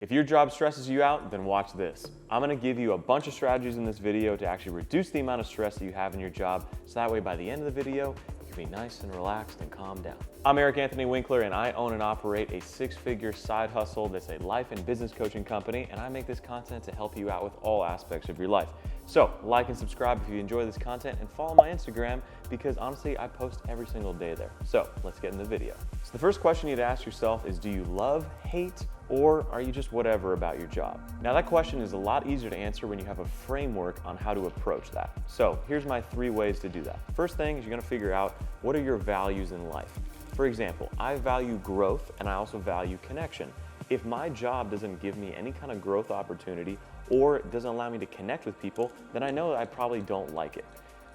If your job stresses you out, then watch this. I'm gonna give you a bunch of strategies in this video to actually reduce the amount of stress that you have in your job, so that way by the end of the video, you can be nice and relaxed and calm down. I'm Eric Anthony Winkler, and I own and operate a six-figure side hustle that's a life and business coaching company, and I make this content to help you out with all aspects of your life. So like and subscribe if you enjoy this content, and follow my Instagram because honestly, I post every single day there. So let's get in the video. So the first question you need to ask yourself is, do you love, hate, or are you just whatever about your job? Now that question is a lot easier to answer when you have a framework on how to approach that. So here's my 3 ways to do that. First thing is you're gonna figure out what are your values in life. For example, I value growth and I also value connection. If my job doesn't give me any kind of growth opportunity or doesn't allow me to connect with people, then I know that I probably don't like it.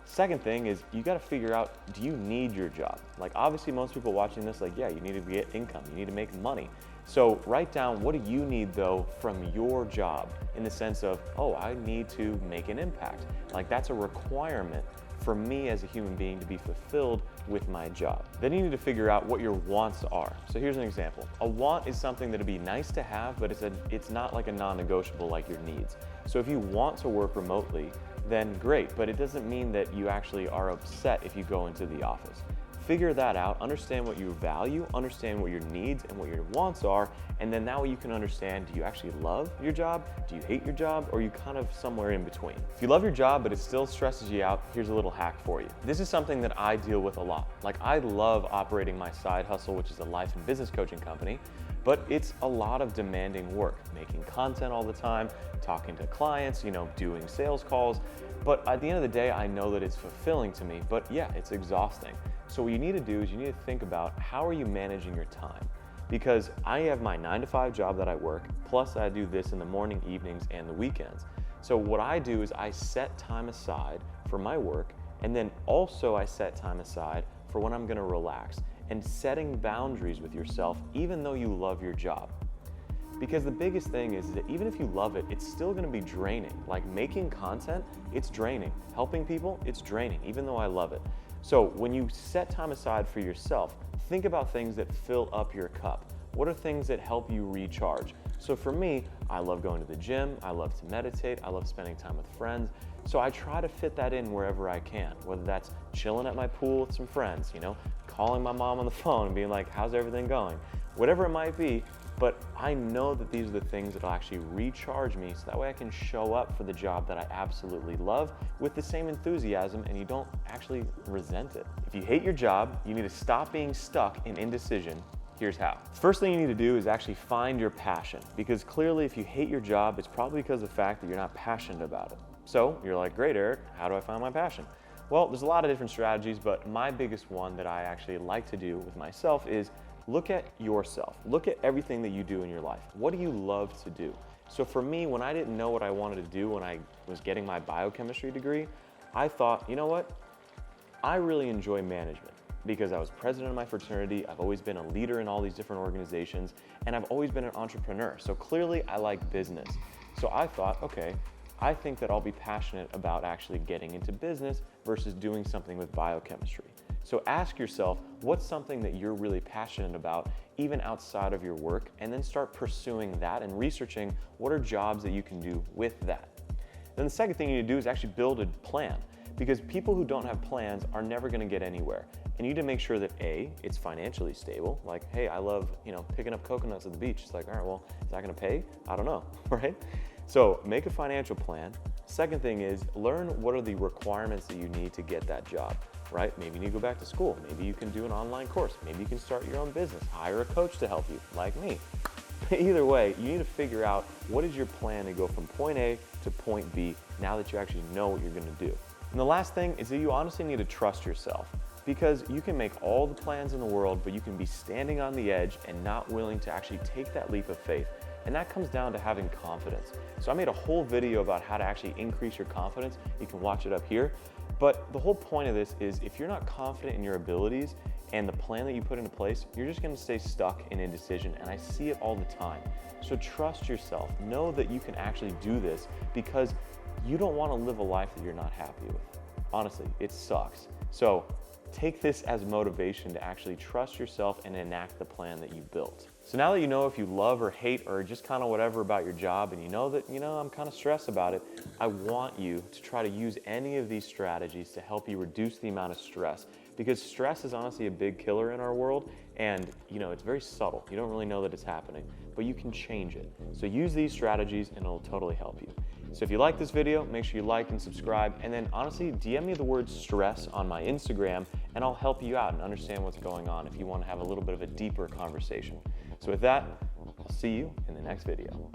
Second thing is you gotta figure out, do you need your job? Like obviously most people watching this, like, yeah, you need to get income, you need to make money. So write down, what do you need though from your job, in the sense of, oh, I need to make an impact. Like that's a requirement for me as a human being to be fulfilled with my job. Then you need to figure out what your wants are. So here's an example. A want is something that'd be nice to have, but it's not like a non-negotiable like your needs. So if you want to work remotely, then great, but it doesn't mean that you actually are upset if you go into the office. Figure that out, understand what you value, understand what your needs and what your wants are, and then that way you can understand, do you actually love your job? Do you hate your job? Or are you kind of somewhere in between? If you love your job, but it still stresses you out, here's a little hack for you. This is something that I deal with a lot. Like I love operating my side hustle, which is a life and business coaching company, but it's a lot of demanding work, making content all the time, talking to clients, doing sales calls. But at the end of the day, I know that it's fulfilling to me, but yeah, it's exhausting. So what you need to do is you need to think about, how are you managing your time? Because I have my 9-to-5 job that I work, plus I do this in the morning, evenings, and the weekends. So what I do is I set time aside for my work, and then also I set time aside for when I'm gonna relax, and setting boundaries with yourself even though you love your job. Because the biggest thing is that even if you love it, it's still gonna be draining. Like making content, it's draining. Helping people, it's draining, even though I love it. So when you set time aside for yourself, think about things that fill up your cup. What are things that help you recharge? So for me, I love going to the gym, I love to meditate, I love spending time with friends. So I try to fit that in wherever I can, whether that's chilling at my pool with some friends, calling my mom on the phone and being like, how's everything going? Whatever it might be, but I know that these are the things that will actually recharge me, so that way I can show up for the job that I absolutely love with the same enthusiasm, and you don't actually resent it. If you hate your job, you need to stop being stuck in indecision. Here's how. First thing you need to do is actually find your passion, because clearly if you hate your job, it's probably because of the fact that you're not passionate about it. So you're like, great, Eric, how do I find my passion? Well, there's a lot of different strategies, but my biggest one that I actually like to do with myself is look at yourself. Look at everything that you do in your life. What do you love to do? So for me, when I didn't know what I wanted to do when I was getting my biochemistry degree, I thought, you know what? I really enjoy management because I was president of my fraternity. I've always been a leader in all these different organizations, and I've always been an entrepreneur. So clearly I like business. So I thought, okay, I think that I'll be passionate about actually getting into business versus doing something with biochemistry. So ask yourself, what's something that you're really passionate about, even outside of your work, and then start pursuing that and researching what are jobs that you can do with that. Then the second thing you need to do is actually build a plan, because people who don't have plans are never gonna get anywhere. And you need to make sure that A, it's financially stable. Like, hey, I love, picking up coconuts at the beach. It's like, all right, well, is that gonna pay? I don't know, right? So make a financial plan. Second thing is learn what are the requirements that you need to get that job, right? Maybe you need to go back to school. Maybe you can do an online course. Maybe you can start your own business. Hire a coach to help you, like me. Either way, you need to figure out what is your plan to go from point A to point B now that you actually know what you're gonna do. And the last thing is that you honestly need to trust yourself, because you can make all the plans in the world, but you can be standing on the edge and not willing to actually take that leap of faith. And that comes down to having confidence. So I made a whole video about how to actually increase your confidence. You can watch it up here. But the whole point of this is, if you're not confident in your abilities and the plan that you put into place, you're just gonna stay stuck in indecision. And I see it all the time. So trust yourself. Know that you can actually do this, because you don't wanna live a life that you're not happy with. Honestly, it sucks. So take this as motivation to actually trust yourself and enact the plan that you built. So now that you know if you love or hate or just kind of whatever about your job, and you know that, I'm kind of stressed about it, I want you to try to use any of these strategies to help you reduce the amount of stress. Because stress is honestly a big killer in our world, and it's very subtle. You don't really know that it's happening, but you can change it. So use these strategies and it'll totally help you. So if you like this video, make sure you like and subscribe, and then honestly, DM me the word stress on my Instagram, and I'll help you out and understand what's going on if you want to have a little bit of a deeper conversation. So with that, I'll see you in the next video.